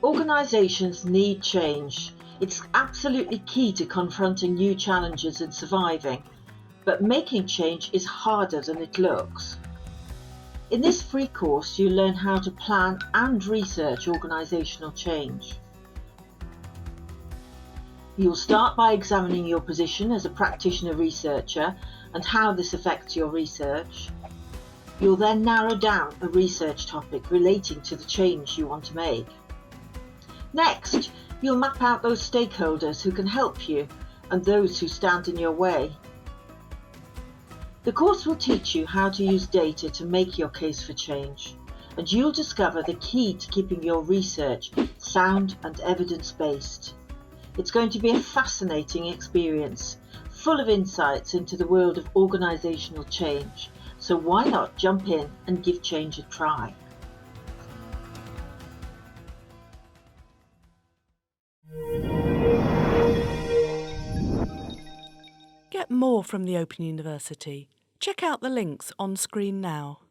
Organisations need change. It's absolutely key to confronting new challenges and surviving, but making change is harder than it looks. In this free course, you learn how to plan and research organisational change. You'll start by examining your position as a practitioner researcher and how this affects your research. You'll then narrow down a research topic relating to the change you want to make. Next, you'll map out those stakeholders who can help you and those who stand in your way. The course will teach you how to use data to make your case for change, and you'll discover the key to keeping your research sound and evidence-based. It's going to be a fascinating experience, full of insights into the world of organisational change, so why not jump in and give change a try? Get more from the Open University. Check out the links on screen now.